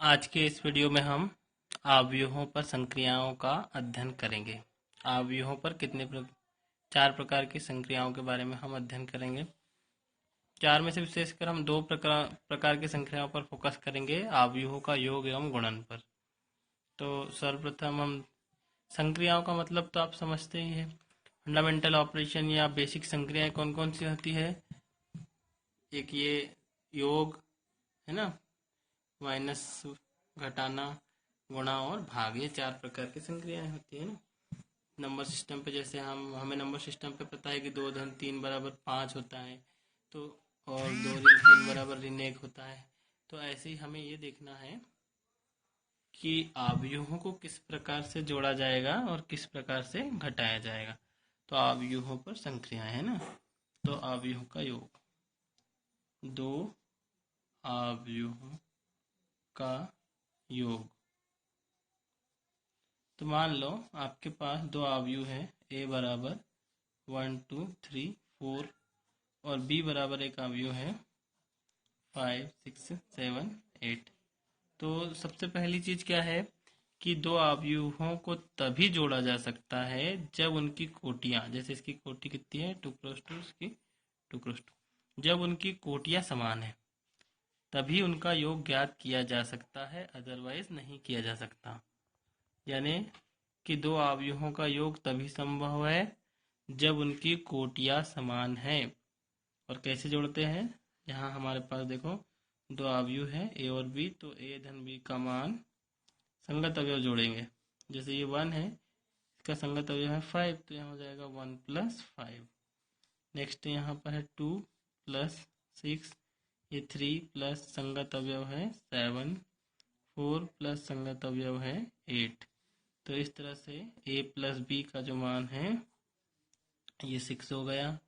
आज के इस वीडियो में हम आव्यूहों पर संक्रियाओं का अध्ययन करेंगे। आव्यूहों पर चार प्रकार की संक्रियाओं के बारे में हम अध्ययन करेंगे। चार में से विशेषकर हम दो प्रकार की संक्रियाओं पर फोकस करेंगे, आव्यूहों का योग एवं गुणन पर। तो सर्वप्रथम हम संक्रियाओं का मतलब तो आप समझते ही हैं। फंडामेंटल ऑपरेशन या बेसिक संक्रियाएं कौन कौन सी होती है? एक ये योग है ना, माइनस, घटाना, गुणा और भाग, ये चार प्रकार की संक्रियाएं होती है ना। नंबर सिस्टम पे जैसे हमें नंबर सिस्टम पे पता है कि 2 धन 3 बराबर 5 होता है, तो और 2 ऋण 3 बराबर ऋण 1 होता है। तो ऐसे ही हमें ये देखना है कि आव्यूहों को किस प्रकार से जोड़ा जाएगा और किस प्रकार से घटाया जाएगा। तो आव्यूहों पर संक्रियाएं है ना। तो आव्यूहों का योग, दो आव्यूहों का योग। तो मान लो आपके पास दो आव्यूह है, a बराबर 1 2 3 4 और b बराबर एक आव्यूह है 5 6 7 8। तो सबसे पहली चीज क्या है कि दो आव्यूहों को तभी जोड़ा जा सकता है जब उनकी कोटियां, जैसे इसकी कोटि कितनी है 2 × 2, इसकी 2 × 2, जब उनकी कोटियां समान है तभी उनका योग ज्ञात किया जा सकता है, अदरवाइज नहीं किया जा सकता। यानी कि दो आव्यूहों का योग तभी संभव है जब उनकी कोटियां समान है। और कैसे जोड़ते हैं? यहाँ हमारे पास देखो दो आव्यूह है ए और बी, तो ए धन बी का मान संगत अवयव जोड़ेंगे। जैसे ये 1 है, इसका संगत अवयव है 5, तो यहाँ हो जाएगा 1 + 5। नेक्स्ट यहाँ पर है 2 + 6, ये 3 प्लस संगत अवयव है 7, 4 प्लस संगत अवयव है 8। तो इस तरह से a + b का जो मान है ये 6 हो गया,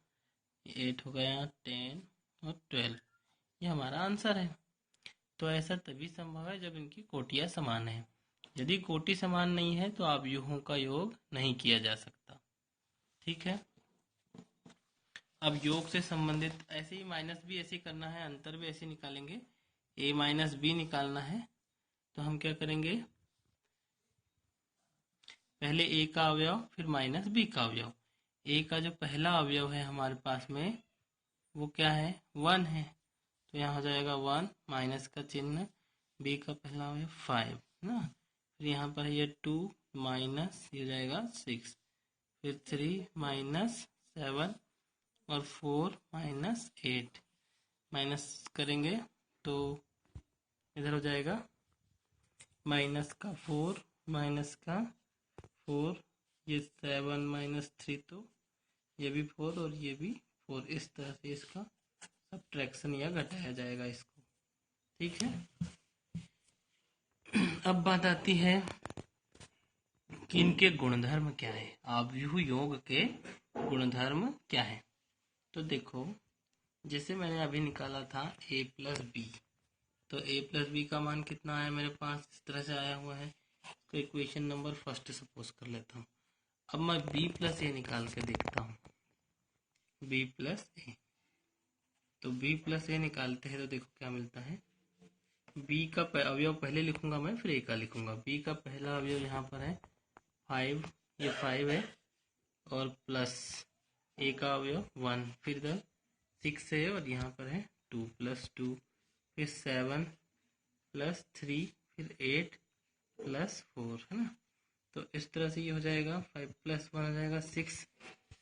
8 हो गया, 10 और 12। ये हमारा आंसर है। तो ऐसा तभी संभव है जब इनकी कोटियां समान है। यदि कोटि समान नहीं है तो आव्यूहों का योग नहीं किया जा सकता। ठीक है। अब योग से संबंधित ऐसे ही माइनस भी ऐसे करना है, अंतर भी ऐसे निकालेंगे। a - b निकालना है तो हम क्या करेंगे, पहले a का अवयव फिर -b का अवयव। a का जो पहला अवयव है हमारे पास में वो क्या है 1 है, तो यहाँ हो जाएगा 1 माइनस का चिन्ह, b का पहला अवयव 5 ना, फिर यहाँ पर ये 2 माइनस ये हो जाएगा 6, फिर 3 - 7 और 4 - 8 माइनस करेंगे तो इधर हो जाएगा माइनस का 4 माइनस का 4, ये 7 - 3, तो ये भी 4 और ये भी 4। इस तरह से इसका सब्ट्रैक्शन या घटाया जाएगा इसको। ठीक है। अब बात आती है कि इनके गुणधर्म क्या है, आव्यूह योग के गुणधर्म क्या है। तो देखो, जैसे मैंने अभी निकाला था a + b, तो a + b का मान कितना आया मेरे पास, इस तरह से आया हुआ है। तो इक्वेशन नंबर फर्स्ट सपोज कर लेता हूँ। अब मैं b + a निकाल के देखता हूँ, b + a। तो b + a निकालते हैं तो देखो क्या मिलता है। b का अवयव पहले लिखूंगा मैं, फिर a का लिखूंगा। b का पहला अवयव यहाँ पर है 5, ये 5 है, और प्लस a का अवयव 1, फिर इधर 6 है और यहाँ पर है 2 + 2, फिर 7 + 3, फिर 8 + 4 है ना। तो इस तरह से ये हो जाएगा 5 + 1 हो जाएगा 6,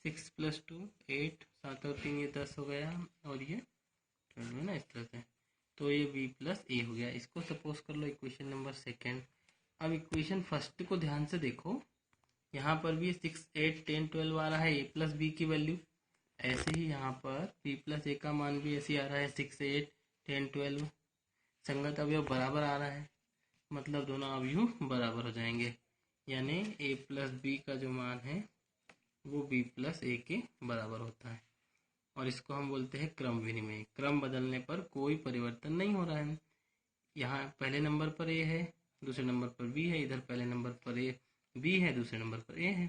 6 + 2 8, 7 और 3 ये 10 हो गया, और ये 12 है ना, इस तरह से। तो ये b + a हो गया। इसको सपोज कर लो इक्वेशन नंबर सेकेंड। अब इक्वेशन फर्स्ट को ध्यान से देखो, यहाँ पर भी 6 8 10 12 आ रहा है a + b की वैल्यू। ऐसे ही यहाँ पर b + a का मान भी ऐसे आ रहा है 6 8 10 12। संगत अवयव बराबर आ रहा है, मतलब दोनों अवयव बराबर हो जाएंगे। यानी a + b का जो मान है वो b + a के बराबर होता है। और इसको हम बोलते हैं क्रम विनिमय। क्रम बदलने पर कोई परिवर्तन नहीं हो रहा है। यहाँ पहले नंबर पर a है, दूसरे नंबर पर b है, इधर पहले नंबर पर b है, दूसरे नंबर पर a है।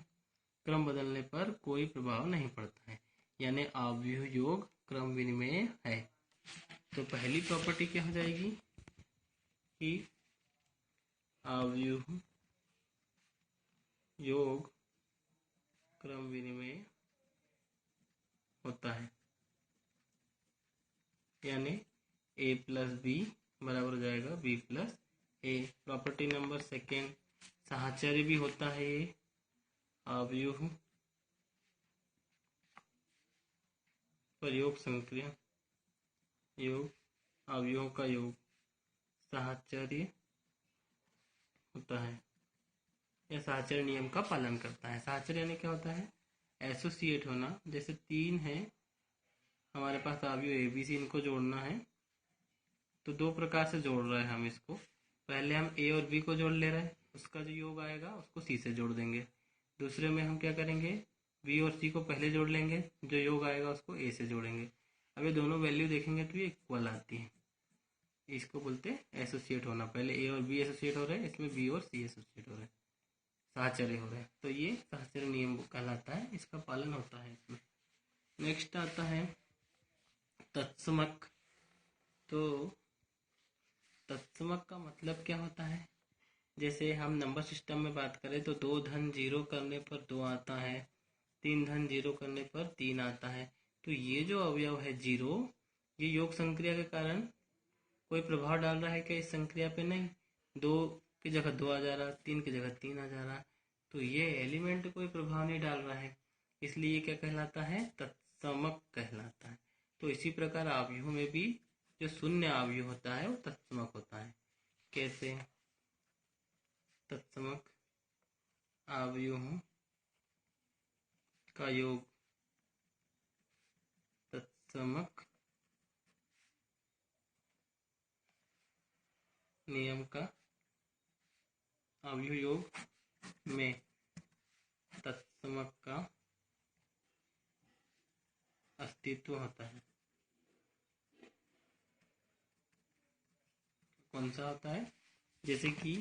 क्रम बदलने पर कोई प्रभाव नहीं पड़ता है, यानी आव्यूह योग क्रम विनिमय है। तो पहली प्रॉपर्टी क्या हो जाएगी कि अवयव योग क्रम विनिमय होता है, यानी a प्लस बी बराबर हो जाएगा b प्लस ए। प्रॉपर्टी नंबर सेकेंड, साहचर्य भी होता है ये। अवयव प्रयोग संक्रिया योग, अवयवों का योग साहचर्य होता है, यह साहचर्य नियम का पालन करता है। साहचर्य यानी क्या होता है? एसोसिएट होना। जैसे तीन है हमारे पास अवयव ए बी सी, इनको जोड़ना है तो दो प्रकार से जोड़ रहे हैं हम इसको। पहले हम ए और बी को जोड़ ले रहे हैं, उसका जो योग आएगा उसको सी से जोड़ देंगे। दूसरे में हम क्या करेंगे, बी और सी को पहले जोड़ लेंगे, जो योग आएगा उसको ए से जोड़ेंगे। अब ये दोनों वैल्यू देखेंगे तो ये इक्वल आती है, इसको बोलते हैं एसोसिएट होना। पहले ए और बी एसोसिएट हो रहे हैं, इसमें बी और सी एसोसिएट हो रहे हैं, साहचर्य हो रहे हैं, तो ये साहचर्य नियम कहलाता है, इसका पालन होता है इसमें। नेक्स्ट आता है तत्समक। तो तत्समक का मतलब क्या होता है? जैसे हम नंबर सिस्टम में बात करें तो 2 धन 0 करने पर 2 आता है, 3 धन 0 करने पर 3 आता है। तो ये जो अवयव है 0, ये योग संक्रिया के कारण कोई प्रभाव डाल रहा है क्या इस संक्रिया पे? नहीं। 2 की जगह 2 आ जा रहा, 3 की जगह 3 आ जा रहा, तो ये एलिमेंट कोई प्रभाव नहीं डाल रहा है, इसलिए ये क्या कहलाता है? तत्समक कहलाता है। तो इसी प्रकार अवयवों में भी जो शून्य अवयव होता है वो तत्समक होता है। कैसे? तत्समक अवयवों का योग तत्समक नियम का अवयव योग में तत्समक का अस्तित्व होता है। कौन सा होता है? जैसे कि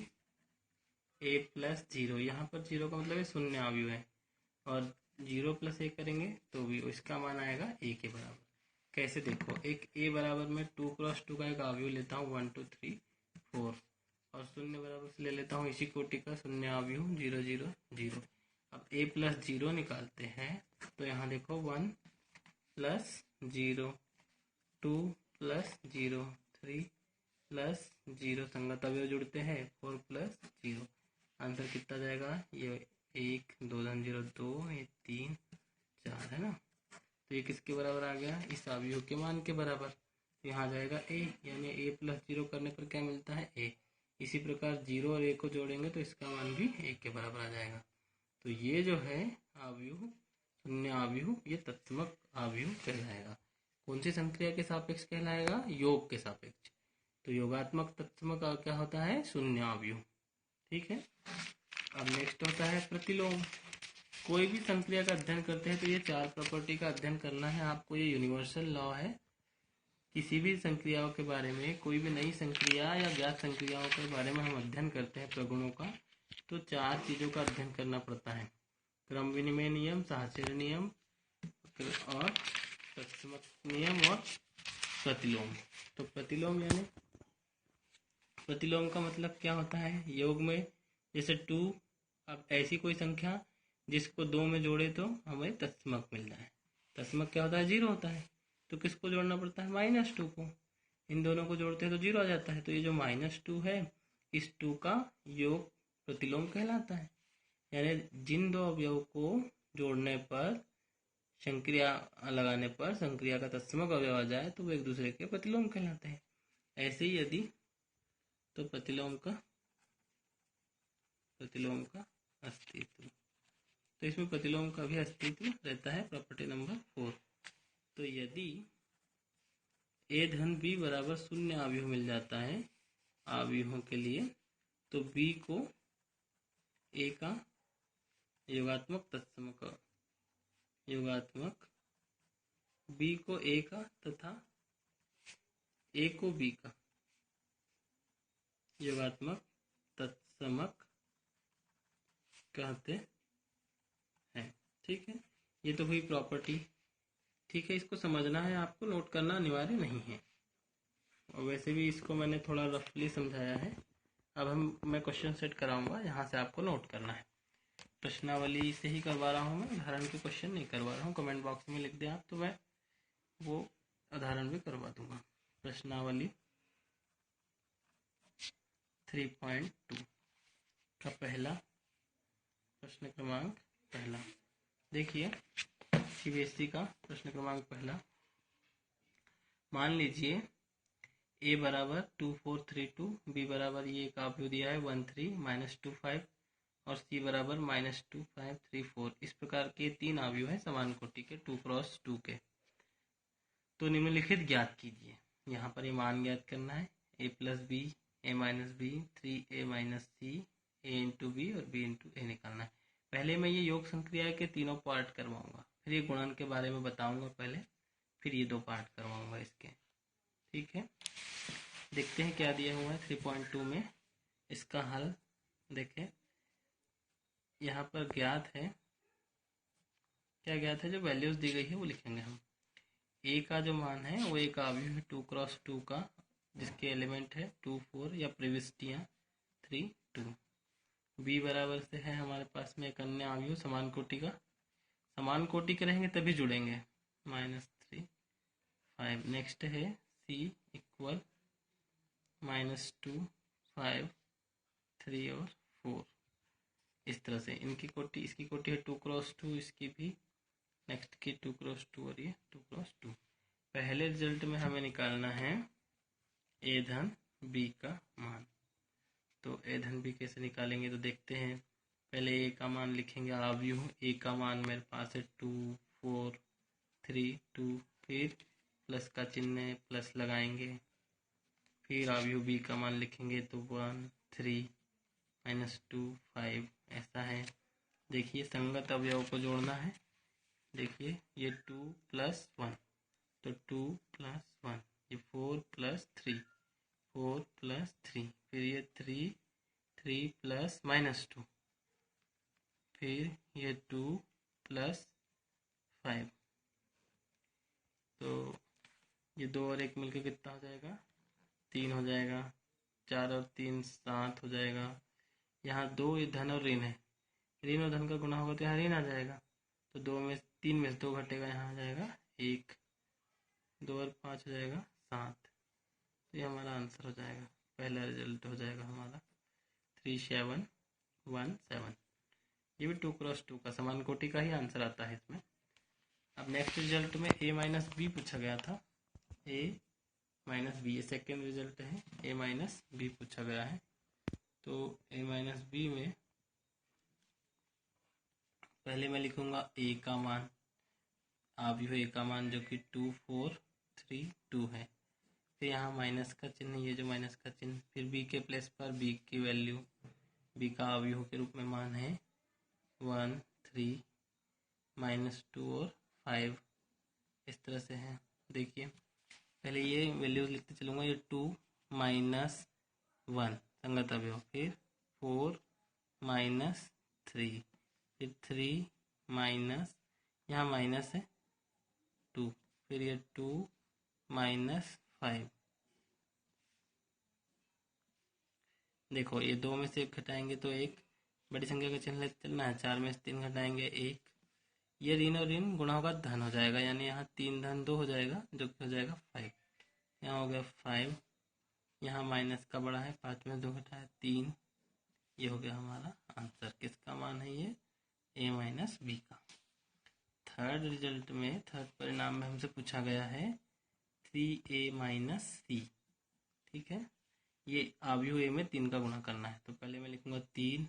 a प्लस 0, यहाँ पर 0 का मतलब है शून्य अवयव है, और 0 प्लस ए करेंगे तो भी इसका मान आएगा a के बराबर। कैसे? देखो, एक a बराबर में 2 क्रॉस 2 का एक अवयव लेता हूँ 1 2 3 4, और शून्य बराबर से ले लेता हूँ इसी कोटि का शून्य अवयव 0 0 0। अब a प्लस 0 निकालते हैं तो यहाँ देखो 1 प्लस 0, 2 प्लस 0, 3 प्लस 0, संगत अवयव जुड़ते हैं, 4 प्लस 0। आंसर कितना जाएगा? ये 1 2 धन 0 2, ये 3 4 है ना, तो ये किसके बराबर आ गया? इस अवयव के मान के बराबर। तो यहाँ जाएगा a, यानी a प्लस 0 करने पर क्या मिलता है? a। इसी प्रकार 0 और a को जोड़ेंगे तो इसका मान भी a के बराबर आ जाएगा। तो ये जो है अवयव, शून्य अवयव, ये तत्समक अवयव कहलाएगा। कौन सी संक्रिया के सापेक्ष कहलाएगा? योग के सापेक्ष। तो योगात्मक तत्समक का क्या होता है? शून्य अवयव। ठीक है। अब नेक्स्ट होता है प्रतिलोम। कोई भी संक्रिया का अध्ययन करते हैं तो ये 4 प्रॉपर्टी का अध्ययन करना है आपको। ये यूनिवर्सल लॉ है। किसी भी संक्रियाओं के बारे में, कोई भी नई संक्रिया या ज्ञात संक्रियाओं के बारे में हम अध्ययन करते हैं प्रगुणों का, तो 4 चीजों का अध्ययन करना पड़ता है। क्रम विनिमय नियम, साहचर्य नियम और तत्समक नियम और प्रतिलोम। तो प्रतिलोम यानी, प्रतिलोम का मतलब क्या होता है? योग में जैसे 2, अब ऐसी कोई संख्या जिसको 2 में जोड़े तो हमें तत्समक मिल जाए। तत्समक क्या होता है? 0 होता है, तो किसको जोड़ना पड़ता है? -2 को। इन दोनों को जोड़ते हैं तो 0 आ जाता है, तो ये जो -2 है, इस 2 का योग प्रतिलोम कहलाता है। यानी जिन दो अवयव को जोड़ने पर, संक्रिया लगाने पर संक्रिया का तत्समक अवयव आ जाए तो वो एक दूसरे के प्रतिलोम कहलाते हैं। ऐसे ही यदि, तो प्रतिलोम का अस्तित्व, तो इसमें प्रतिलोम का भी अस्तित्व रहता है। Property number 4। तो यदि a धन b बराबर शून्य अवयव मिल जाता है अवयवों के लिए, तो b को a का योगात्मक तत्समक, योगात्मक b को a का तथा a को b का योगात्मक तत्समक कहते हैं। ठीक है, ये तो हुई प्रॉपर्टी। ठीक है, इसको समझना है आपको, नोट करना अनिवार्य नहीं है, और वैसे भी इसको मैंने थोड़ा रफली समझाया है, अब मैं क्वेश्चन सेट कराऊंगा, यहाँ से आपको नोट करना है। प्रश्नावली से ही करवा रहा हूँ मैं, उदाहरण के क्वेश्चन नहीं करवा रहा हूँ। कमेंट बॉक्स में लिख दें आप तो मैं वो उदाहरण भी करवा दूंगा। प्रश्नावली 3.2 का पहला प्रश्न क्रमांक पहला देखिए, सीबीएसई का प्रश्न क्रमांक पहला। मान लीजिए a बराबर 2432, b बराबर ये एक अवयव दिया है 13 -25 और c बराबर -2534। इस प्रकार के तीन अवयव है समान कोटि के 2x2 के। तो निम्नलिखित ज्ञात कीजिए। यहाँ पर ये मान ज्ञात करना है, a + b, a - b, 3a - c, a × b और b × a निकालना है। पहले मैं ये योग संक्रिया के तीनों पार्ट करवाऊंगा, फिर ये गुणन के बारे में बताऊंगा पहले, फिर ये दो पार्ट करवाऊंगा इसके। ठीक है, देखते हैं क्या दिया हुआ है 3.2 में। इसका हल देखें, यहाँ पर ज्ञात है, क्या ज्ञात है, जो वैल्यूज दी गई है वो लिखेंगे हम। ए का जो मान है वो एक अवयव है 2x2 का, जिसके एलिमेंट है 2, 4 या प्रविष्टियाँ 3, 2। बी बराबर से है हमारे पास में एक अन्य अवयव समान कोटि का, समान कोटि के रहेंगे तभी जुड़ेंगे, -3, 5। नेक्स्ट है सी इक्वल -2, 5, 3 और 4। इस तरह से इनकी कोटि, इसकी कोटि है 2x2, इसकी भी नेक्स्ट की 2x2 और ये 2x2। पहले रिजल्ट में हमें निकालना है a धन b का मान। तो a धन b कैसे निकालेंगे तो देखते हैं। पहले a का मान लिखेंगे, अवयव a का मान मेरे पास है 2, 4, 3, 2, फिर प्लस का चिन्ह प्लस लगाएंगे, फिर अवयव b का मान लिखेंगे तो 1, 3, -2, 5 ऐसा है। देखिए संगत अवयव को जोड़ना है। देखिए ये 2 + 1 तो 2 + 1, ये 4 + 3, 4 + 3, फिर ये 3, 3 + -2, फिर ये 2 + 5। तो ये 2 और 1 मिलकर कितना हो जाएगा, 3 हो जाएगा। 4 और 3 7 हो जाएगा। यहाँ 2 धन और ऋण है, ऋण और धन का गुणा होगा तो यहाँ ऋण आ जाएगा। तो 3 में से 2 घटेगा, यहाँ आ जाएगा 1। 2 और 5 हो जाएगा 7। तो ये हमारा आंसर हो जाएगा, पहला रिजल्ट हो जाएगा हमारा 3717। ये भी 2x2 का समान कोटि का ही आंसर आता है इसमें। अब नेक्स्ट रिजल्ट में a - b पूछा गया था, a - b, ये सेकेंड रिजल्ट है, a - b पूछा गया है। तो a - b में पहले मैं लिखूंगा a का मान, अवयव a का मान जो कि 2, 4, 3, 2 है। फिर यहाँ माइनस का चिन्ह, ये जो माइनस का चिन्ह, फिर b के प्लेस पर b की वैल्यू, b का अवयव के रूप में मान है 1, 3, -2 और 5। इस तरह से है। देखिए पहले ये वैल्यूज लिखते चलूँगा, ये 2 - 1 संगत अवयव, फिर 4 - 3, फिर 3 माइनस, यहाँ माइनस है 2, फिर ये 2 - 5। देखो ये 2 में से 1 घटाएंगे तो 1, बड़ी संख्या का चिन्ह लेते चलना है। 4 में से 3 घटाएंगे 1, ये ऋण और ऋण गुणा होगा धन हो जाएगा, यानी यहाँ 3 धन 2 हो जाएगा, जो कि हो जाएगा 5। यहाँ हो गया 5, यहाँ माइनस का बड़ा है, 5 में 2 घटाया 3। ये हो गया हमारा आंसर। किसका मान है ये, a - b का। थर्ड रिजल्ट में, थर्ड परिणाम में हमसे पूछा गया है 3a - c। ठीक है, ये अवयव a में 3 का गुणा करना है। तो पहले मैं लिखूंगा 3,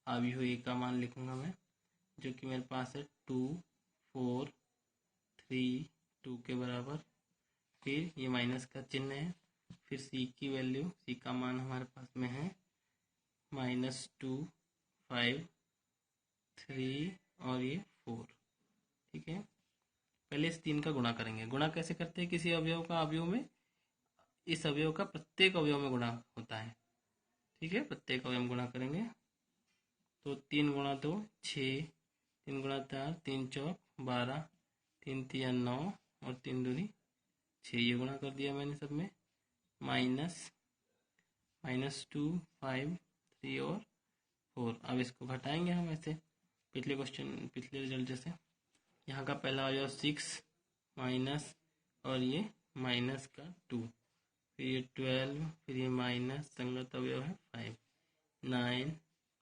अवयव a का मान लिखूंगा मैं, जो कि मेरे पास है 2, 4, 3, 2 के बराबर। फिर ये माइनस का चिन्ह है, फिर c की वैल्यू, c का मान हमारे पास में है -2, 5, 3 और ये 4। ठीक है, पहले इस 3 का गुणा करेंगे। गुणा कैसे करते हैं, किसी अवयव का अवयव में, इस अवयव का प्रत्येक अवयव में गुणा होता है। ठीक है, प्रत्येक अवयव में गुणा करेंगे तो 3 × 2 6, 3 × 4 3 चौक 12, 3 तिया 9 और 3 दूनी 6। ये गुणा कर दिया मैंने सब में, -2, 5, 3 और 4। अब इसको घटाएंगे हम ऐसे पिछले रिजल्ट जैसे। यहाँ का पहला आ जाएगा 6 माइनस और ये माइनस का 2, फिर ये 12, फिर ये माइनस संगत अवयव है 5, 9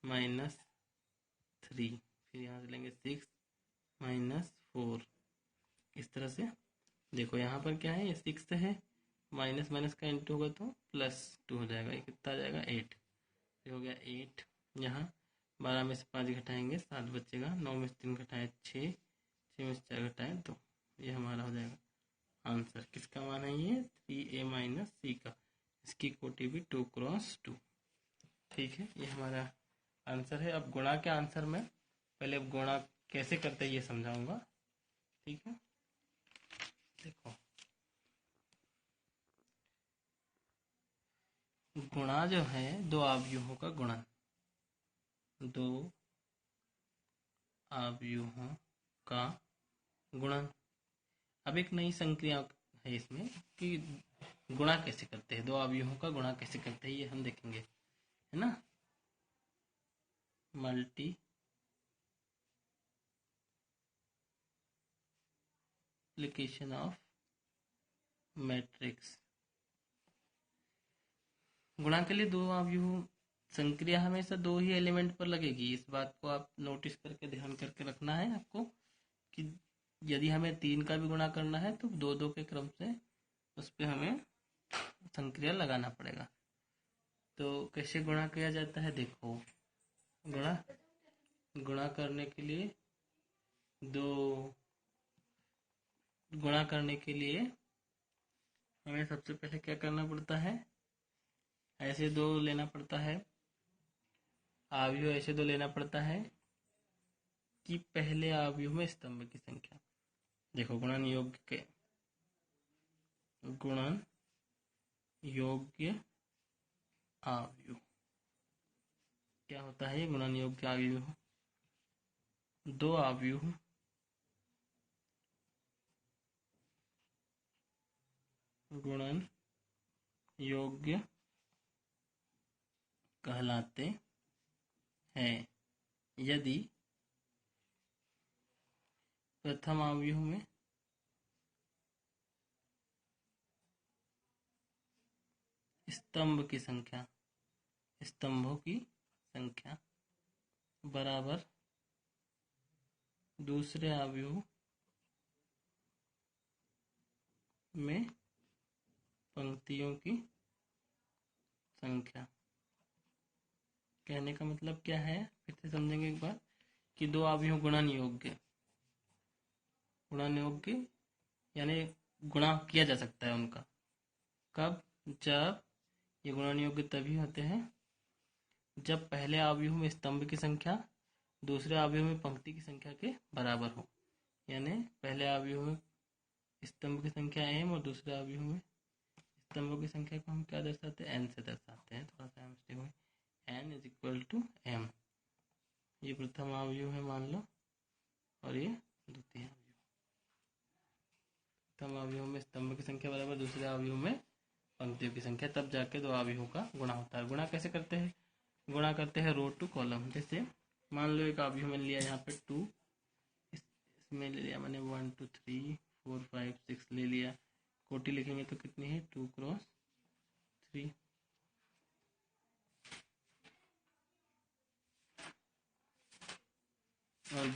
माइनस 3, फिर यहाँ से लेंगे 6 माइनस 4। इस तरह से देखो यहाँ पर क्या है, ये 6 है, माइनस माइनस का इंटू होगा तो +2 हो जाएगा। ये कितना आ जाएगा 8, ये हो गया 8। यहाँ 12 में से 5 घटाएंगे 7 बचेगा, 9 में से 3 घटाएं 6, 6 में से 4 घटाएं तो ये हमारा हो जाएगा आंसर। किसका मान है ये 3a माइनस सी का, इसकी कोटि भी 2 क्रॉस 2। ठीक है, ये हमारा आंसर है। अब गुणा के आंसर में पहले गुणा कैसे करते हैं ये समझाऊंगा। ठीक है, देखो गुणा जो है दो अवयवों का गुणन, दो अवयवों का गुणन। अब एक नई संक्रिया है इसमें कि गुणा कैसे करते हैं, दो अवयवों का गुणा कैसे करते हैं ये हम देखेंगे, है ना। Multiplication of matrix. गुणा के लिए दो अवयव संक्रिया हमेशा दो ही एलिमेंट पर लगेगी। इस बात को आप नोटिस करके ध्यान करके रखना है आपको कि यदि हमें 3 का भी गुणा करना है तो 2-2 के क्रम से उस पर हमें संक्रिया लगाना पड़ेगा। तो कैसे गुणा किया जाता है, देखो गुणा करने के लिए हमें सबसे पहले क्या करना पड़ता है, ऐसे दो लेना पड़ता है, अवयव ऐसे दो लेना पड़ता है कि पहले अवयव में स्तंभ की संख्या। देखो गुणन योग्य अवयव क्या होता है, गुणन योग्य अवयव दो अवयव गुणन योग्य कहलाते हैं यदि प्रथम अवयव में स्तंभों की संख्या बराबर दूसरे अवयव में पंक्तियों की संख्या। कहने का मतलब क्या है, फिर से समझेंगे एक बार कि दो अवयव गुणन योग्य यानी गुणा किया जा सकता है उनका। कब, जब ये गुणन योग्य तभी होते हैं जब पहले अवयव में स्तंभ की संख्या दूसरे अवयव में पंक्ति की संख्या के बराबर हो। यानी पहले अवयव में स्तंभ की संख्या m और दूसरे अवयव में स्तंभों की संख्या को हम क्या दर्शाते हैं, n से दर्शाते हैं। थोड़ा सा मिस्टेक हुई, n = m। ये प्रथम अवयव है मान लो और ये द्वितीय अवयव। प्रथम अवयव में स्तंभ की संख्या बराबर दूसरे अवयव में पंक्तियों की संख्या, तब जाके दो अवयवों का गुणा होता है। गुणा कैसे करते हैं, गुणा करते हैं रो टू कॉलम। जैसे मान लो एक अवयव मैंने लिया यहाँ पे 2, इसमें ले लिया मैंने 1 2 3 4 5 6 ले लिया। कोटि लिखेंगे तो कितनी है 2 क्रॉस 3। और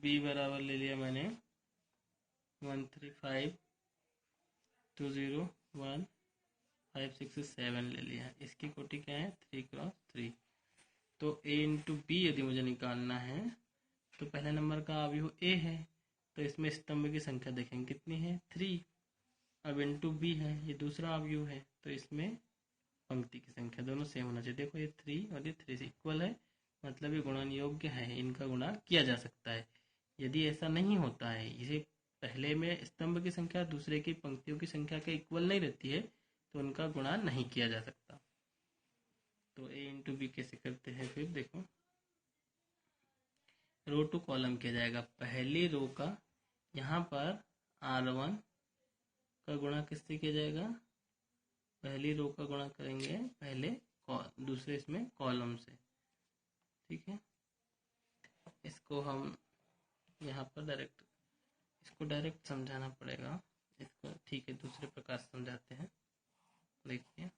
बी बराबर ले लिया मैंने 1 3 5 2 0 1 5 6 7 ले लिया। इसकी कोटि क्या है 3 क्रॉस 3। तो a इंटू बी यदि मुझे निकालना है तो पहले नंबर का अवयव a है तो इसमें स्तंभ की संख्या देखेंगे कितनी है 3। अब इंटू बी है, ये दूसरा अवयव है तो इसमें पंक्ति की संख्या दोनों सेम होना चाहिए। देखो ये 3 और ये 3 से इक्वल है, मतलब ये गुणन योग्य है, इनका गुणा किया जा सकता है। यदि ऐसा नहीं होता है, इसे पहले में स्तंभ की संख्या दूसरे की पंक्तियों की संख्या के इक्वल नहीं रहती है तो उनका गुणा नहीं किया जा सकता। तो a इंटू बी कैसे करते हैं, फिर देखो रो टू कॉलम किया जाएगा। पहली रो का यहाँ पर R1 का गुणा किससे किया जाएगा, पहली रो का गुणा करेंगे पहले दूसरे इसमें कॉलम से, ठीक है। इसको हम यहाँ पर डायरेक्ट समझाना पड़ेगा इसको, ठीक है, दूसरे प्रकार से समझाते हैं। देखिए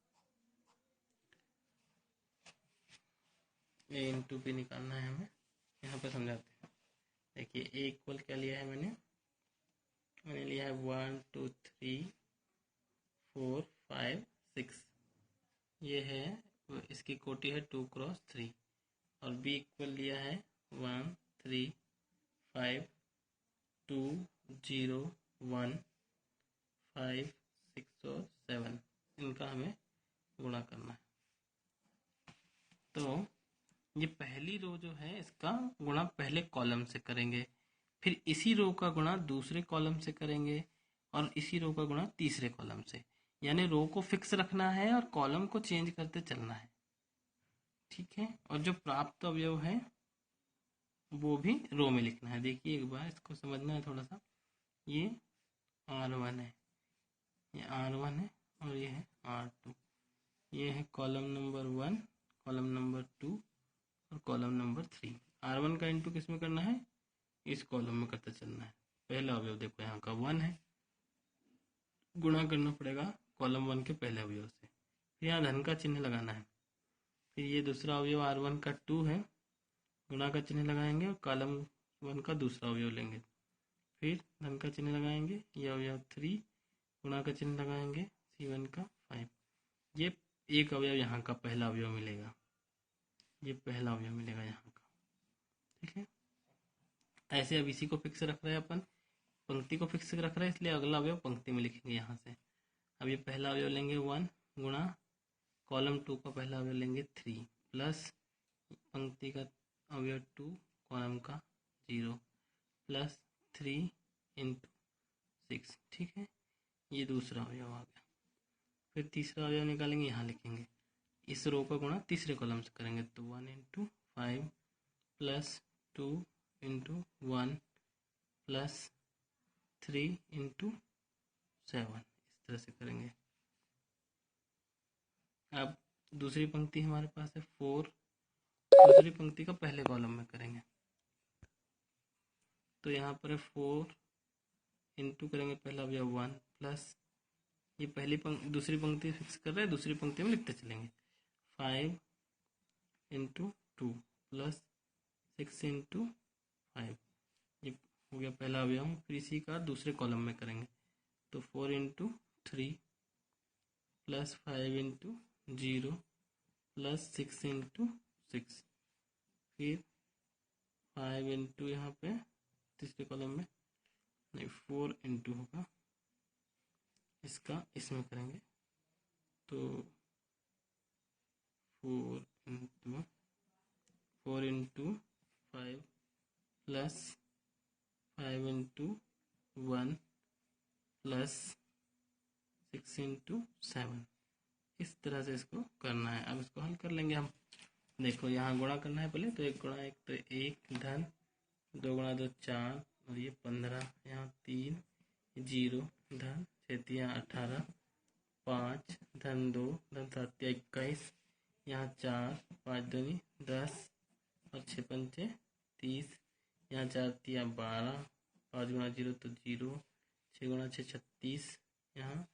ए इंटू बी निकालना है हमें, यहाँ पर समझाते हैं। देखिए ए इक्वल क्या लिया है मैंने लिया है 1 2 3 4 5 6, ये है इसकी कोटि है 2 क्रॉस 3, और बी इक्वल लिया है 1 3 5 2 0 1 5 6 और 7, इनका हमें गुणा करना है। तो ये पहली रो जो है इसका गुणा पहले कॉलम से करेंगे, फिर इसी रो का गुणा दूसरे कॉलम से करेंगे, और इसी रो का गुणा तीसरे कॉलम से, यानी रो को फिक्स रखना है और कॉलम को चेंज करते चलना है, ठीक है। और जो प्राप्त अवयव है वो भी रो में लिखना है। देखिए एक बार इसको समझना है थोड़ा सा, ये R1 है, ये R1 है, और ये है R2, ये है कॉलम नंबर 1, कॉलम नंबर 2 और कॉलम नंबर 3। R1 का इंटू किस में करना है, इस कॉलम में करते चलना है। पहला अवयव देखो यहाँ का 1 है, गुणा करना पड़ेगा कॉलम 1 के पहले अवयव से, फिर यहाँ धन का चिन्ह लगाना है। फिर ये दूसरा अवयव R1 का 2 है, गुणा का चिन्ह लगाएंगे और कॉलम 1 का दूसरा अवयव लेंगे, फिर धन का चिन्ह लगाएंगे, ये अवयव 3, गुणा का चिन्ह लगाएंगे C1 का 5, ये एक अवयव यहाँ का पहला अवयव मिलेगा, ये पहला अवयव मिलेगा यहाँ का, ठीक है। ऐसे अब इसी को फिक्स रख रहे हैं अपन, पंक्ति को फिक्स रख रहे हैं, इसलिए अगला अवयव पंक्ति में लिखेंगे यहाँ से। अब ये पहला अवयव लेंगे 1, गुणा कॉलम 2 का पहला अवयव लेंगे 3, प्लस पंक्ति का अवयव 2, कॉलम का 0, प्लस 3 इंटू 6, ठीक है। ये दूसरा अवयव आ गया। फिर तीसरा अवयव निकालेंगे, यहाँ लिखेंगे, इस रो का गुणा तीसरे कॉलम से करेंगे, तो 1 into 5 plus 2 into 1 plus 3 into 7, इस तरह से करेंगे। अब दूसरी पंक्ति हमारे पास है 4, दूसरी पंक्ति का पहले कॉलम में करेंगे, तो यहाँ पर है 4 इंटू करेंगे पहला अवयव 1 प्लस, ये पहली दूसरी पंक्ति फिक्स कर रहे हैं, दूसरी पंक्ति में लिखते चलेंगे, 5 इंटू 2 प्लस 6 इंटू 5, ये हो गया पहला अवयव। फिर इसी का दूसरे कॉलम में करेंगे, तो 4 into 3 plus 5 into 0 plus 6 into 6, फिर 5 इंटू यहाँ पे तीसरे कॉलम में, नहीं 4 इंटू होगा इसका, इसमें करेंगे, तो 4 into 5 plus 5 into 1 plus 6 into 7, इस तरह से इसको करना है। अब इसको हल कर लेंगे हम। देखो यहाँ गुणा करना है पहले, तो 1 गुणा 1 तो 1 धन 2 गुणा 2 4, और ये 15, यहाँ 3 0 धन 6 यहाँ 18, 5 धन 2 धन 7 21, यहाँ 4 5 दूनी 10 और 6 पंचे 30, यहाँ 4 तिया 12, 5 गुणा 0 तो 0, 6 गुणा 6 36, यहाँ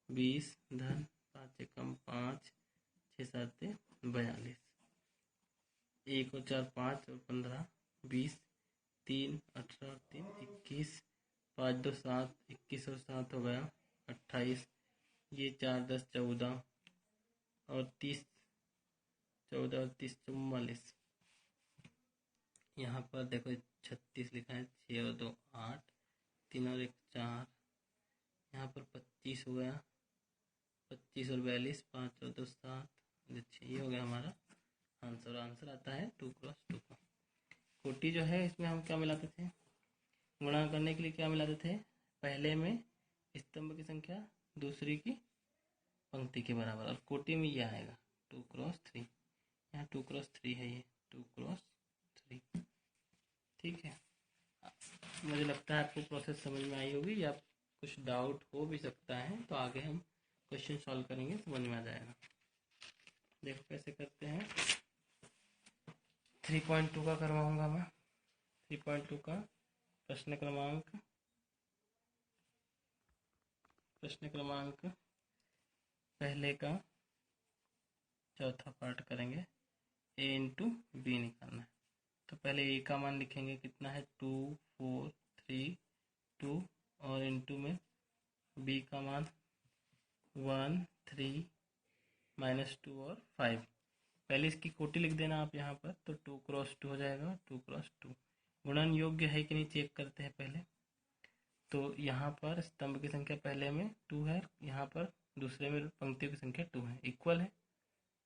20 धन 5 एकम 5, 6 7 42, 1 और 4 5 और 15 20, 3 18 और 3 21, 5 2 7, 21 और 7 हो गया 28, ये 4 10 14 और 30, 14 और 30 44, यहाँ पर देखो 36 लिखा है, 6 और 2 8, 3 और 1 4, यहाँ पर 25 हो गया, 25 और 42, 5 और 2 7, ये हो गया हमारा आंसर। आंसर आता है 2 क्रॉस 2 का। कोटि जो है इसमें हम क्या मिलाते थे, गुणा करने के लिए क्या मिलाते थे, पहले में स्तंभ की संख्या दूसरी की पंक्ति के बराबर, और कोटि में ये आएगा 2 क्रॉस 3, यहाँ 2 क्रॉस 3 है, ये 2 क्रॉस 3, ठीक है। मुझे लगता है आपको प्रोसेस समझ में आई होगी, या कुछ डाउट हो भी सकता है, तो आगे हम क्वेश्चन सॉल्व करेंगे, समझ में आ जाएगा। देखो कैसे करते हैं। 3.2 का करवाऊंगा मैं। 3.2 का प्रश्न क्रमांक पहले का चौथा पार्ट करेंगे। a इंटू बी निकालना है। तो पहले a का मान लिखेंगे, कितना है 2 4 3 2, और इंटू में b का मान 1 3 -2 और 5। पहले इसकी कोटि लिख देना आप यहाँ पर, तो 2 क्रॉस 2 हो जाएगा, 2 क्रॉस 2। गुणन योग्य है कि नहीं चेक करते हैं पहले। तो यहाँ पर स्तंभ की संख्या पहले में 2 है, यहाँ पर दूसरे में पंक्तियों की संख्या 2 है, इक्वल है,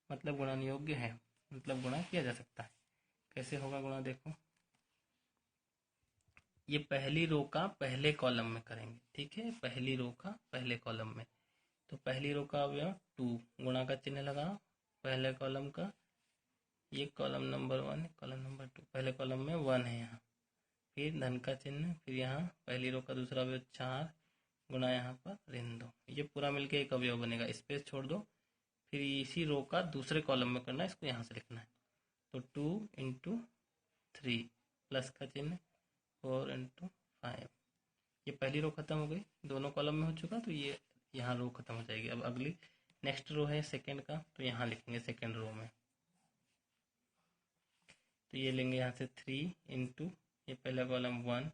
मतलब गुणन योग्य है, मतलब गुणा किया जा सकता है। कैसे होगा गुणा, देखो ये पहली रो का पहले कॉलम में करेंगे, ठीक है, पहली रो का पहले कॉलम में। तो पहली रो का अवयव 2, गुणा का चिन्ह लगाओ, पहले कॉलम का, ये कॉलम नंबर 1, कॉलम नंबर 2, पहले कॉलम में 1 है यहाँ, फिर धन का चिन्ह, फिर यहाँ पहली रो का दूसरा अवयव 4 गुणा यहाँ पर ऋण 2, ये पूरा मिलके एक अवयव बनेगा। स्पेस छोड़ दो, फिर इसी रो का दूसरे कॉलम में करना है, इसको यहाँ से लिखना है। तो 2 इंटू 3 प्लस का चिन्ह 4 इंटू 5, ये पहली रो खत्म हो गई, दोनों कॉलम में हो चुका, तो ये यहाँ रो खत्म हो जाएगी। अब अगली नेक्स्ट रो है सेकंड का, तो यहाँ लिखेंगे सेकंड रो में, तो ये लेंगे यहाँ से 3 इंटू ये पहला कॉलम 1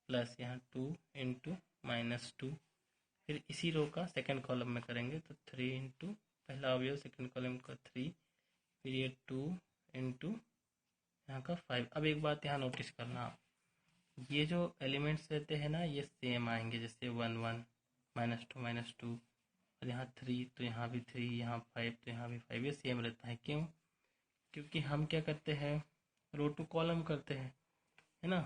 प्लस यहाँ 2 इंटू -2, फिर इसी रो का सेकंड कॉलम में करेंगे, तो 3 इंटू पहला अवयव सेकंड कॉलम का 3, फिर ये 2 इंटू यहाँ का 5। अब एक बात यहाँ नोटिस करना आप, ये जो एलिमेंट्स रहते हैं ना, ये सेम आएंगे, जैसे 1 1 -2 -2, और यहाँ 3 तो यहाँ भी 3, यहाँ 5 तो यहाँ भी 5, ये सेम रहता है। क्यों? क्योंकि हम क्या करते हैं, रो टू कॉलम करते हैं, है ना।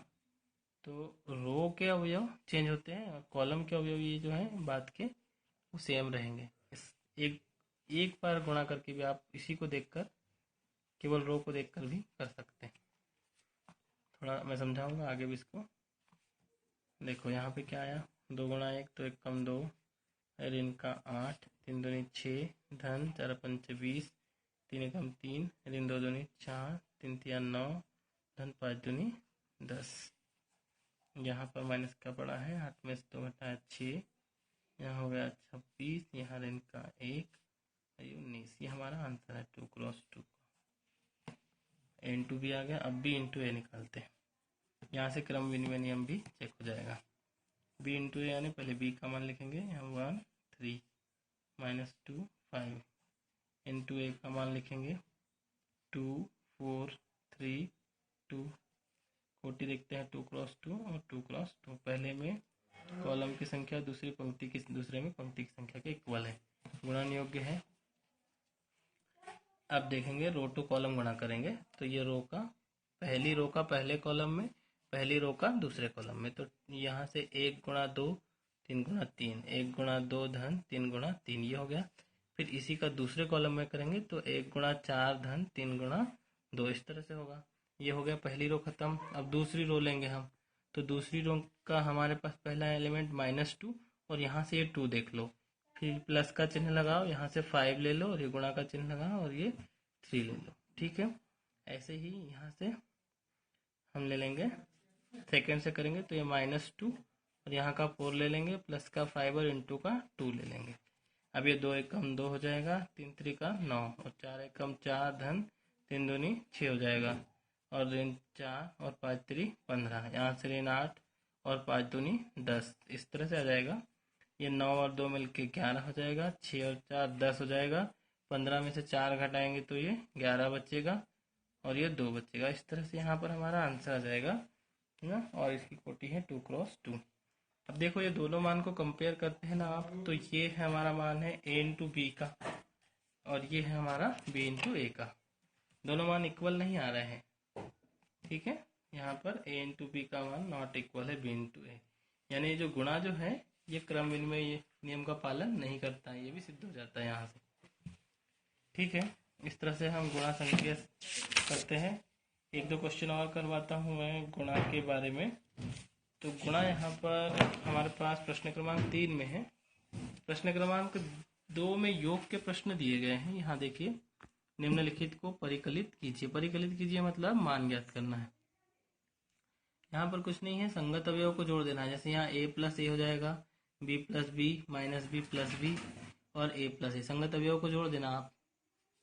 तो रो के अवयव चेंज होते हैं और कॉलम के अवयव ये जो है बाद के वो सेम रहेंगे। एक बार गुणा करके भी आप इसी को देखकर, केवल रो को देखकर भी कर सकते हैं। थोड़ा मैं समझाऊंगा आगे भी इसको। देखो यहाँ पे क्या आया, 2 गुणा 1, तो 1 कम 2, ऋण का 8, 3 दूनी 6, धन 4 पंच 20, 3 कम 3, ऋण 2 दूनी 4, 3 तिया 9, धन 5 दूनी 10। यहाँ पर माइनस का पड़ा है, 8 में से 2 घटाया 6, यहाँ हो गया 26, यहाँ ऋण का 1 19। ये हमारा आंसर है 2 क्रॉस 2। ए इंटू बी आ गया। अब बी इंटू ए निकालते हैं, यहाँ से क्रम विनिमय नियम भी चेक हो जाएगा। बी इंटू ए यानी पहले बी का मान लिखेंगे, यहाँ 1 3 -2 5, इंटू ए का मान लिखेंगे 2 4 3 2, कोटि देखते हैं 2 क्रॉस 2 और 2 क्रॉस 2, पहले में कॉलम की संख्या दूसरे में पंक्ति की संख्या के इक्वल है, गुणन योग्य है। अब देखेंगे रो टू कॉलम गुणा करेंगे, तो ये रो का पहली रो का पहले कॉलम में, पहली रो का दूसरे कॉलम में, तो यहाँ से 1 गुणा 2 3 गुणा 3, 1 गुणा 2 धन 3 गुणा 3, ये हो गया। फिर इसी का दूसरे कॉलम में करेंगे, तो 1 गुणा 4 धन 3 गुणा 2, इस तरह से होगा। ये हो गया पहली रो खत्म। अब दूसरी रो लेंगे हम, तो दूसरी रो का हमारे पास पहला एलिमेंट -2, और यहाँ से ये 2 देख लो, फिर प्लस का चिन्ह लगाओ, यहाँ से 5 ले लो और ये गुणा का चिन्ह लगाओ और ये 3 ले लो, ठीक है। ऐसे ही यहाँ से हम ले लेंगे, सेकेंड से करेंगे, तो ये -2 और यहाँ का 4 ले लेंगे, प्लस का 5 और इंटू का 2 ले लेंगे। अब ये 2 1 कम 2 हो जाएगा, 3 3 का 9 और 4 1 कम 4 धन 3 दूनी 6 हो जाएगा, और ऋण 4 और 5 3 15, यहाँ से ऋण 8 और 5 दूनी 10, इस तरह से आ जाएगा। ये 9 और 2 मिलके 11 हो जाएगा, 6 और 4 10 हो जाएगा, 15 में से 4 घटाएंगे तो ये 11 बचेगा और ये 2 बचेगा। इस तरह से यहाँ पर हमारा आंसर आ जाएगा, है ना। और इसकी कोटि है 2 क्रॉस 2। अब देखो ये दोनों मान को कंपेयर करते हैं ना आप, तो ये है हमारा मान है a इंटू बी का, और ये है हमारा b इंटू ए का। दोनों मान इक्वल नहीं आ रहे हैं, ठीक है। यहाँ पर a इंटू बी का मान नॉट इक्वल है b इंटू ए, यानी ये जो गुणा जो है ये क्रम विनिमय नियम का पालन नहीं करता है, ये भी सिद्ध हो जाता है यहाँ से, ठीक है। इस तरह से हम गुणा संक्रिया करते हैं। 1 2 क्वेश्चन और करवाता हूँ मैं गुणा के बारे में। तो गुणा यहाँ पर हमारे पास प्रश्न क्रमांक 3 में है। प्रश्न क्रमांक 2 में योग के प्रश्न दिए गए हैं। यहाँ देखिए, निम्नलिखित को परिकलित कीजिए। परिकलित कीजिए मतलब मान ज्ञात करना है। यहाँ पर कुछ नहीं है, संगत अवयव को जोड़ देना है। जैसे यहाँ a प्लस ए हो जाएगा, b plus B minus B plus B और a प्लस ए। संगत अवयव को जोड़ देना आप,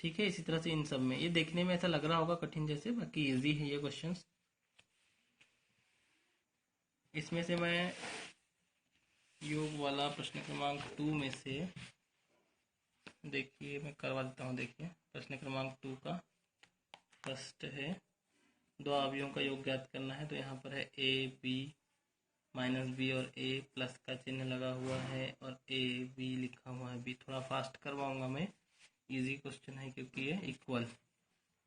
ठीक है। इसी तरह से इन सब में, ये देखने में ऐसा लग रहा होगा कठिन जैसे, बाकी इजी है ये क्वेश्चंस। इसमें से मैं योग वाला प्रश्न क्रमांक 2 में से देखिए मैं करवा देता हूँ। देखिए प्रश्न क्रमांक 2 का फर्स्ट है, दो अवयवों का योग ज्ञात करना है। तो यहाँ पर है ए बी माइनस बी और ए प्लस का चिन्ह लगा हुआ है और ए बी लिखा हुआ है बी। थोड़ा फास्ट करवाऊंगा मैं, इजी क्वेश्चन है क्योंकि ये इक्वल।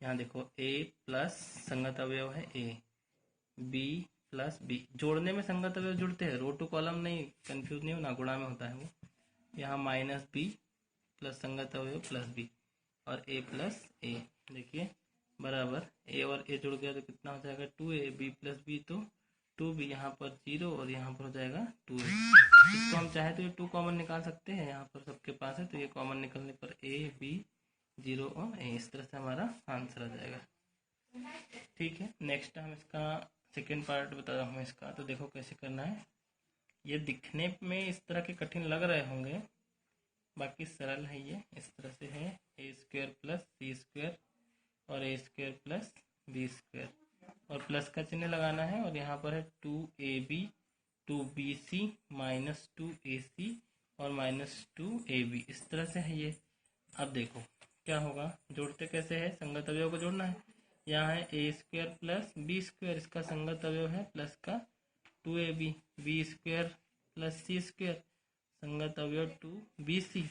यहाँ देखो a प्लस संगत अवयव है a, b प्लस बी। जोड़ने में संगत अवयव जुड़ते हैं, रो टू कॉलम नहीं, कंफ्यूज नहीं होना, गुणा में होता है वो। यहाँ माइनस बी प्लस संगत अवयव प्लस बी और a प्लस ए। देखिए बराबर a और a जुड़ गया तो कितना हो जाएगा 2a, b प्लस बी तो 2b, यहाँ पर 0 और यहाँ पर हो जाएगा 2a। इसको हम चाहे तो ये 2 कॉमन निकाल सकते हैं, यहाँ पर सबके पास है तो ये कॉमन निकलने पर a b 0 और a, इस तरह से हमारा आंसर आ जाएगा। ठीक है, नेक्स्ट हम इसका सेकेंड पार्ट बता रहा हूँ इसका। तो देखो कैसे करना है। ये दिखने में इस तरह के कठिन लग रहे होंगे, बाकी सरल है ये। इस तरह से है a square plus C square और a square plus B square और प्लस का चिन्ह लगाना है। और यहाँ पर है 2ab 2bc माइनस 2ac और माइनस 2ab, इस तरह से है ये। अब देखो क्या होगा, जोड़ते कैसे है, संगत अवयव को जोड़ना है। यहाँ है ए स्क्वायर प्लस बी स्क्वायर, इसका संगत अवयव है प्लस का 2ab, B square plus C square संगत अवयव 2bc,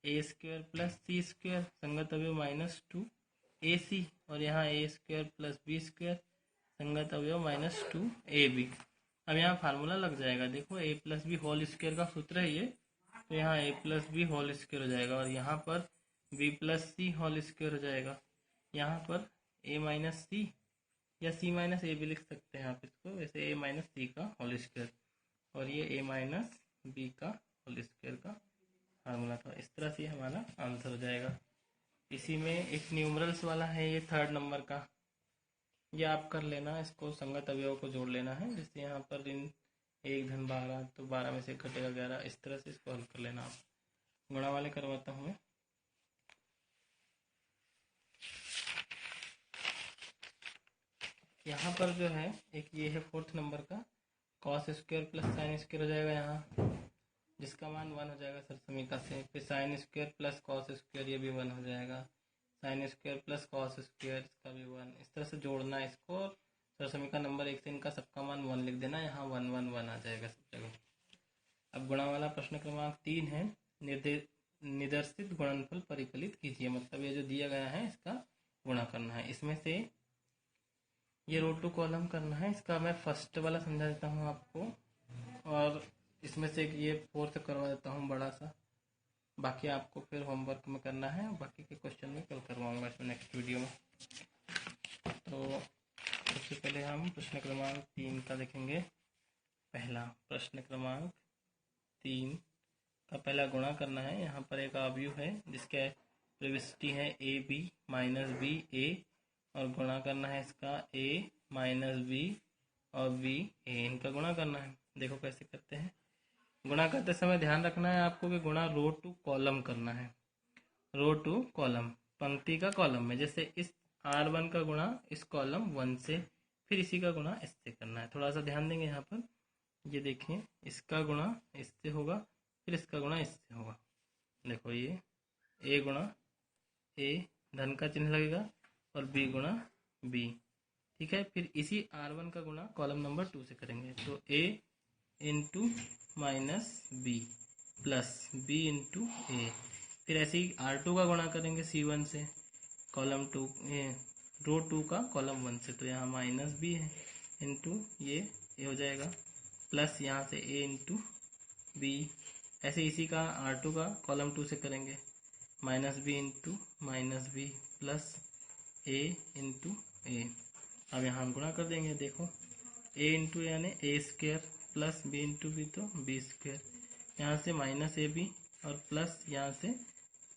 ए स्क्वायर प्लस सी स्क्वायर संगत अवयव माइनस 2ac और यहाँ ए स्क्वायर प्लस बी स्क्वायर संगत अवयव माइनस 2ab। अब यहाँ फार्मूला लग जाएगा, देखो a plus B whole square का सूत्र है ये, तो यहाँ a plus B whole square हो जाएगा और यहाँ पर b plus C whole square हो जाएगा। यहाँ पर a माइनस सी या c माइनस ए भी लिख सकते हैं आप इसको, वैसे a माइनस सी का होल स्क्वायर और ये a माइनस बी का होल स्क्वायर का फार्मूला था। इस तरह से हमारा आंसर हो जाएगा। इसी में एक न्यूमरल्स वाला है ये 3rd नंबर का, ये आप कर लेना। इसको संगत अवयव को जोड़ लेना है। जैसे यहाँ पर इन 1 धन 12 तो 12 में से घटेगा 11, इस तरह से इसको हल कर लेना आप। गुणा वाले करवाता हूँ मैं। यहाँ पर जो है एक ये है 4th नंबर का, cos square plus sine square हो जाएगा यहाँ, जिसका मान 1 हो जाएगा सरसमीका से। फिर sine square plus cos square, ये भी 1 हो जाएगा। Sine square plus cos square, इसका भी 1। इस तरह से जोड़ना है इसको और सरसमीका नंबर 1 से इनका सबका मान 1 लिख देना, यहाँ 1 1 1 आ जाएगा सब जगह। अब गुणा वाला प्रश्न क्रमांक 3 है, निदर्शित गुणनफल परिकलित कीजिए। मतलब ये जो दिया गया है इसका गुणा करना है। इसमें से ये रो टू कॉलम करना है। इसका मैं फर्स्ट वाला समझा देता हूँ आपको और इसमें से ये 4th करवा देता हूँ बड़ा सा। बाकी आपको फिर होमवर्क में करना है, बाकी के क्वेश्चन में कल करवाऊंगा इसमें नेक्स्ट वीडियो में। तो सबसे पहले हम प्रश्न क्रमांक 3 का देखेंगे। पहला प्रश्न क्रमांक 3 का पहला गुणा करना है। यहाँ पर एक अवयव है जिसके प्रविष्टि है ए बी माइनस बी ए और गुणा करना है इसका a माइनस बी और b a, इनका गुणा करना है। देखो कैसे करते हैं। गुणा करते समय ध्यान रखना है आपको कि गुणा रो टू कॉलम करना है। रो टू कॉलम, पंक्ति का कॉलम में। जैसे इस r1 का गुणा इस कॉलम 1 से, फिर इसी का गुणा इससे करना है। थोड़ा सा ध्यान देंगे यहाँ पर, ये देखिए इसका गुणा इससे होगा, फिर इसका गुणा इससे होगा। देखो ये a गुणा a, धन का चिन्ह लगेगा, और b गुणा b, ठीक है। फिर इसी r1 का गुणा कॉलम नंबर 2 से करेंगे, तो a into minus B plus b into A. फिर ऐसे ही r2 का गुणा करेंगे c1 से, कॉलम 2 रो 2 का कॉलम 1 से, तो यहाँ माइनस बी है इंटू ये हो जाएगा, प्लस यहाँ से a इंटू बी। ऐसे इसी का r2 का कॉलम 2 से करेंगे, minus B into minus B plus a into A. अब यहाँ हम गुणा कर देंगे। देखो a इंटू यानी A square plus B into B तो बी स्क्वायर, यहाँ से माइनस ए बी और प्लस यहाँ से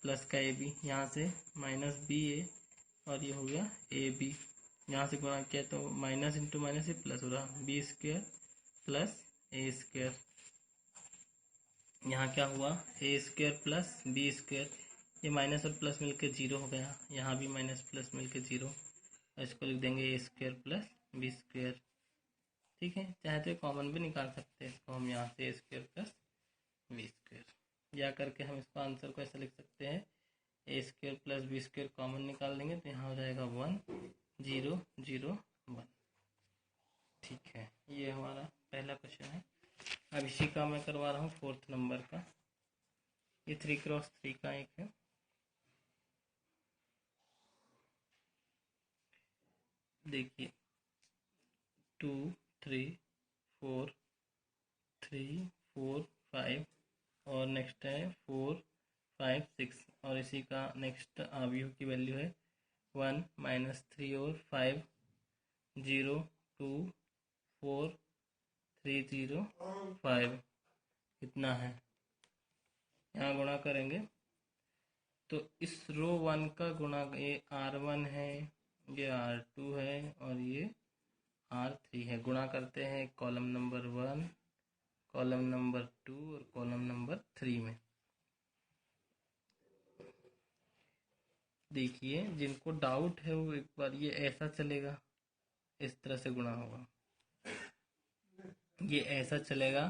प्लस का ए बी, यहाँ से माइनस बी ए और ये हो गया ए बी, यहाँ से गुणा किया तो माइनस इंटू माइनस से प्लस हो रहा बी स्क्वायर प्लस ए स्क्वायर, यहाँ क्या हुआ ए स्क्वायर प्लस बी स्क्वायर, ये माइनस और प्लस मिलकर जीरो हो गया, यहाँ भी माइनस प्लस मिलकर जीरो, इसको लिख देंगे ए स्क्वायर प्लस बी स्क्वायर। ठीक है, चाहे तो कॉमन भी निकाल सकते हैं इसको हम यहाँ से ए स्क्वायर प्लस बी स्क्वायर, या करके हम इसको आंसर को ऐसा लिख सकते हैं A square plus B square common निकाल देंगे तो यहाँ हो जाएगा 1 0 0 1। ठीक है, ये हमारा पहला क्वेश्चन है। अब इसी का मैं करवा रहा हूँ 4th नंबर का, ये 3x3 का एक है। देखिए 2 3 4 3 4 5 और नेक्स्ट है 4 5 6 और इसी का नेक्स्ट अवयव की वैल्यू है 1 -3 और 5 0 2 4 3 0 5 कितना है, यहाँ गुणा करेंगे तो इस रो 1 का गुणा ये R1 है, ये R2 है और ये R3 है, गुणा करते हैं कॉलम नंबर 1 कॉलम नंबर 2 और कॉलम नंबर 3 में। देखिए जिनको डाउट है वो एक बार ये ऐसा चलेगा, इस तरह से गुणा होगा, ये ऐसा चलेगा।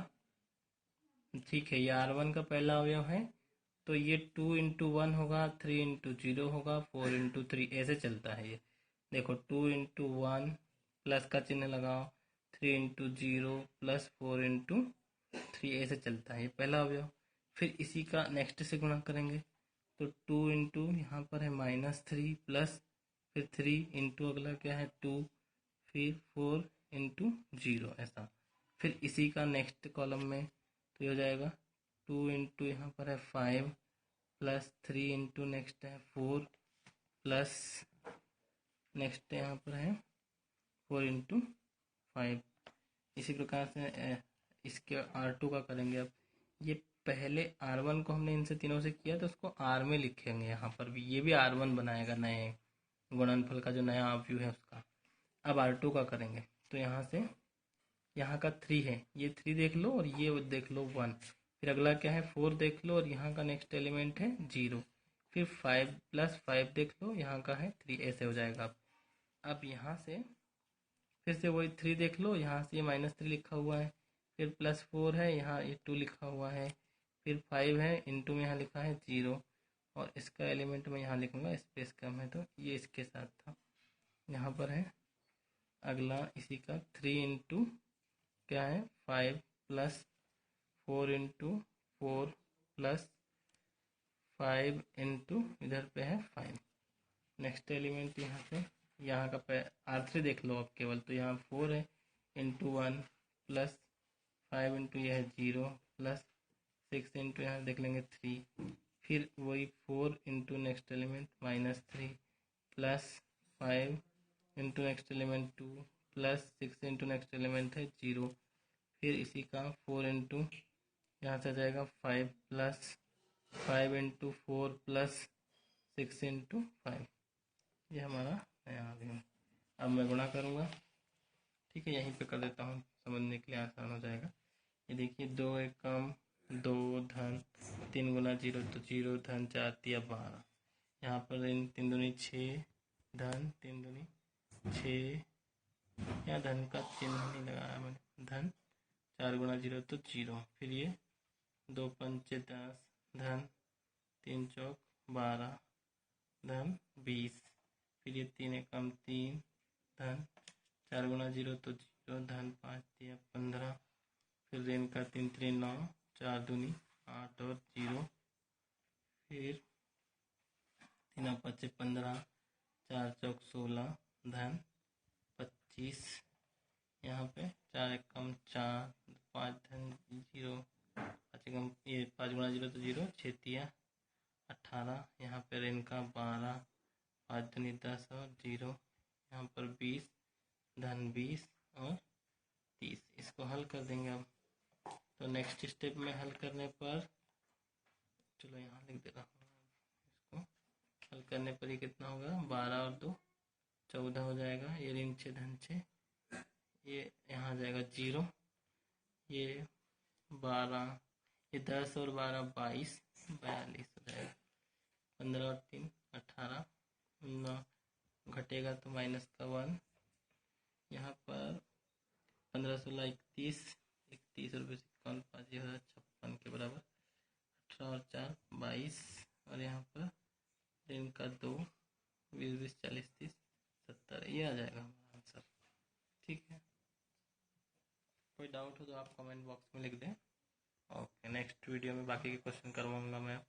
ठीक है, ये R1 का पहला अवयव है तो ये 2 इंटू 1 होगा, 3 इंटू 0 होगा, 4 इंटू 3 ऐसे चलता है। ये देखो 2 इंटू 1 प्लस का चिन्ह लगाओ, 3 इंटू 0 प्लस 4 इंटू 3 ऐसे चलता है, ये पहला अवयव। फिर इसी का नेक्स्ट से गुणा करेंगे तो 2 इंटू यहाँ पर है -3 प्लस फिर 3 इंटू अगला क्या है 2 फिर 4 इंटू 0 ऐसा। फिर इसी का नेक्स्ट कॉलम में तो ये हो जाएगा 2 इंटू यहाँ पर है 5 प्लस 3 इंटू नेक्स्ट है 4 प्लस नेक्स्ट यहाँ पर है 4 इंटू 5। इसी प्रकार से इसके R2 का करेंगे। अब ये पहले R1 को हमने इनसे तीनों से किया तो उसको R में लिखेंगे, यहाँ पर भी ये भी R1 बनाएगा नए गुणनफल का जो नया अवयव है उसका। अब R2 का करेंगे तो यहाँ से यहाँ का 3 है, ये 3 देख लो और ये देख लो 1, फिर अगला क्या है 4 देख लो और यहाँ का नेक्स्ट एलिमेंट है 0, फिर 5 प्लस 5 देख लो यहाँ का है 3, ऐसे हो जाएगा। अब यहाँ से फिर से वही 3 देख लो, यहाँ से ये -3 लिखा हुआ है, फिर +4 है, यहाँ ये 2 लिखा हुआ है, फिर 5 है, इंटू में यहाँ लिखा है 0 और इसका एलिमेंट मैं यहाँ लिखूँगा, स्पेस कम है तो ये इसके साथ था। यहाँ पर है अगला इसी का 3 इंटू क्या है 5 प्लस 4 इंटू 4 प्लस 5 इंटू इधर पे है 5। नेक्स्ट एलिमेंट यहाँ से यहाँ का R3 देख लो अब केवल, तो यहाँ 4 है इंटू 1 प्लस 5 इंटू यह है 0 प्लस 6 इंटू यहाँ देख लेंगे 3, फिर वही 4 into next element -3 plus 5 into next element 2 plus 6 into next element है 0, फिर इसी का 4 इंटू यहाँ से जाएगा 5 प्लस 5 इंटू 4 प्लस 6 इंटू 5, ये हमारा नया आ गया। अब मैं गुणा करूँगा, ठीक है, यहीं पे कर देता हूँ समझने के लिए आसान हो जाएगा। ये देखिए 2 1 कम 2 धन 3 गुना 0 तो 0 धन 4 तिया 12, यहाँ पर 3 दूनी 6 धन 3 दूनी 6, यहाँ धन का चिन्ह नहीं लगाया मैंने, धन 4 गुना 0 तो 0, फिर ये 2 पंचे 10 धन 3 चौक 12 धन 20, फिर ये 3 एकम 3 धन 4 गुना 0 तो 0 धन 5 तिया 15, फिर ऋण का 3 3 9 4 दूनी 8 और 0, फिर 3 5 15 4 चौक 16 धन 25, यहाँ पे 4 एकम 4 5 धन 0 5 एकम ये 5 गुना 0 तो 0 6 तिया 18, यहाँ पे ऋण का 12 5 दूनी 10 और 0, यहाँ पर 20 धन 20 और 30। इसको हल कर देंगे अब तो नेक्स्ट स्टेप में हल करने पर, चलो यहाँ लिख दे रहा हूँ इसको, हल करने पर ये कितना होगा, 12 और 2 14 हो जाएगा। ये ऋण 6 धन 6, ये यहाँ आ जाएगा 0, ये 12, ये 10 और 12 22 42 हो जाएगा। 15 और 3 18, 9 घटेगा तो माइनस का 1, यहाँ पर 15 16 31, 31 और 51 5 ये 56 के बराबर। 18 और 4 22, और यहाँ पर ऋण का 2, 20 20 40 30 70, ये आ जाएगा हमारा आंसर। ठीक है, कोई डाउट हो तो आप कमेंट बॉक्स में लिख दें। ओके, नेक्स्ट वीडियो में बाकी के क्वेश्चन करवाऊंगा मैं।